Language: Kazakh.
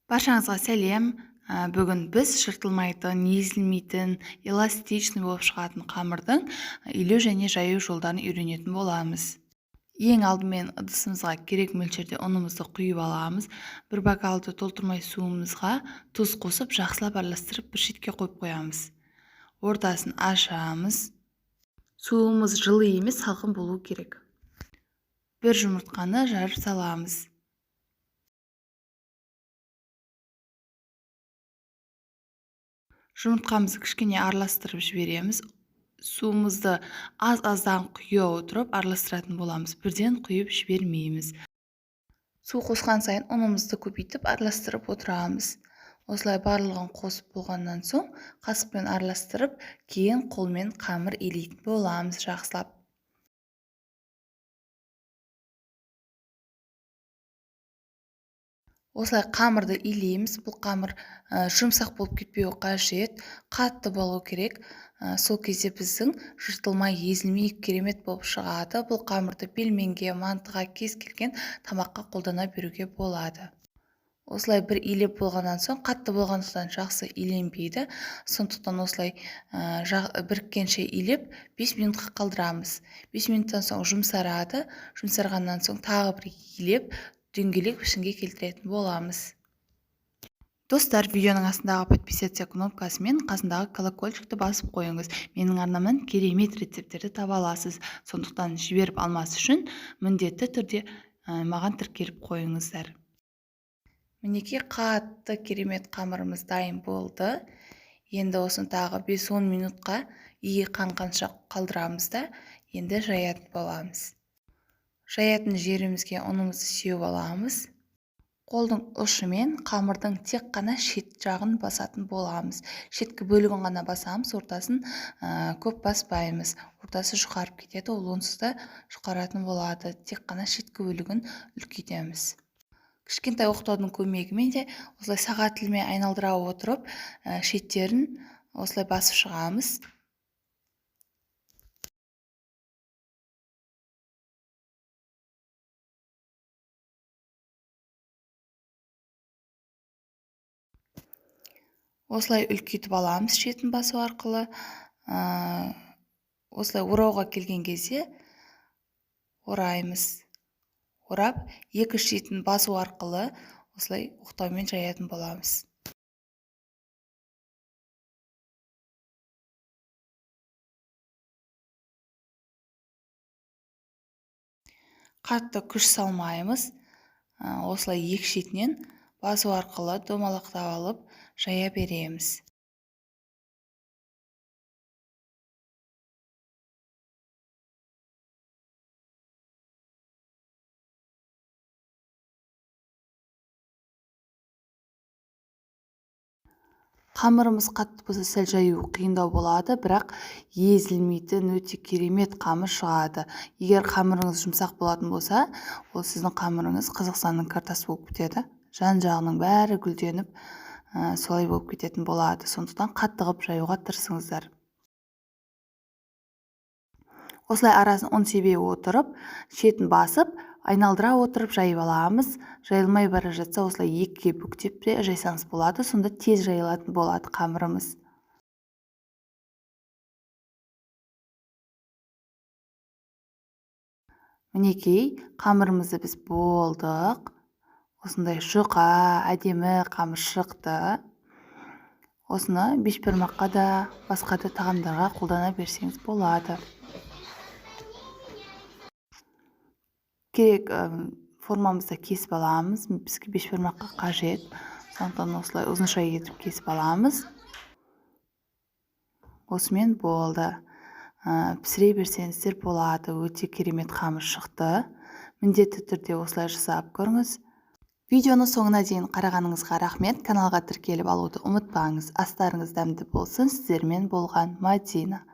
Баршаңызға сәлем. Бүгін біз жыртылмайтын, езілмейтін, эластичный болып шығатын қамырдың илеу және жаю жолдарын үйренетін боламыз. Ең алдымен ыдысымызға керек мөлшерде ұнымызды құйып аламыз. Bir бокалды толтырмай суымызға тұз қосып, жақсылап араластырып бір шетке қойып қоямыз. Ортасын ашамыз. Суымыз жылы емес, салқын болу керек. Bir жұмыртқаны жарып саламыз. Жұмыртқамызды кішкене араластырып жібереміз. Суымызды аз-аздан құя отырып араластыратын боламыз. Бірден құйып жібермейміз. Су қосқан сайын ұнымызды көбейтіп араластырып отырамыз. Осылай барлығын қосып болғаннан соң қасықпен араластырып, кейін қолмен қамыр илейтін боламыз жақсылап. Осылай қамырды илейміз. Бұл қамыр жұмсақ болып кетпеуі қажет, қатты болу керек. Сол кезде біздің жыртылмай, езілмей керемет болып шығады. Бұл қамырды пельменге, мантыға, кез келген тамаққа қолдана беруге болады. Осылай бір илеп болғаннан соң, қатты болғандықтан жақсы иленбейді. Сондықтан осылай біріккенше илеп 5 минутқа қалдырамыз. 5 минуттан соң жұмсарады. Жұмсарғаннан соң тағы бір илеп, дөңгелек пішінге келтіретін боламыз. Достар, видеоның астындағы подписаться кнопкасы мен қасындағы колокольчикті басып қойыңыз. Менің арнамнан керемет рецепттерді таба аласыз. Сондықтан жіберіп алмас үшін міндетті түрде маған тіркеліп қойыңыздар. Мінекей қатты керемет қамырымыз дайын болды. Енді осын тағы 5-10 минутқа иі қанғанша қалдырамыз да, енді жаятын боламыз. Жаятын жерімізге ұнымызды сеуіп аламыз. Қолдың ұшымен қамырдың тек қана шет жағын басатын боламыз. Шеткі бөлігін ғана басамыз, ортасын көп баспаймыз. Ортасы жұқарып кетеді, ол онсыз да жұқаратын болады. Тек қана шеткі бөлігін үлкейтеміз. Кішкентай оқтаудың көмегімен де осылай сағат тілімен айналдыра отырып, шеттерін осылай басып шығамыз. Осылай үлкейтіп аламыз шетін басу арқылы. Осылай орауға келген кезде ораймыз. Орап, екі шетін басу арқылы осылай оқтаумен жаятын боламыз. Қатты күш салмаймыз. Осылай екі шетінен басу арқылы домалақтап алып жая береміз. Қамырымыз қатты болса сәл жаю қиындау болады, бірақ езілмейтін өте керемет қамыр шығады. Егер қамырыңыз жұмсақ болатын болса, ол сіздің қамырыңыз Қазақстанның картасы болып кетеді. Жан-жағының бәрі гүлденіп, солай болып кететін болады. Сондықтан қатты қылып жаюға тырысыңыздар. Осылай арасын ұн себе отырып, шетін басып, айналдыра отырып жайып аламыз. Жайылмай бара жатса, осылай екіге бүктеп те жайсаңыз болады. Сонда тез жайылатын болады қамырымыз. Мінекей, қамырымызды біз болдық. Осындай жұқа, әдемі қамыр шықты. Осыны бешбармаққа да, басқа да тағамдарға қолдана берсеңіз болады. Керек формамызда кесіп аламыз. Бізге бешбармаққа қажет. Сондықтан осылай ұзынша етіп кесіп аламыз. Осымен болды. Пісіре берсеңіздер болады. Өте керемет қамыр шықты. Міндетті түрде осылай жасап көріңіз. Видеоны соңына дейін қарағаныңызға рахмет. Каналға тіркеліп алуды ұмытпаңыз. Астарыңыз дәмді болсын. Сіздермен болған Мадина.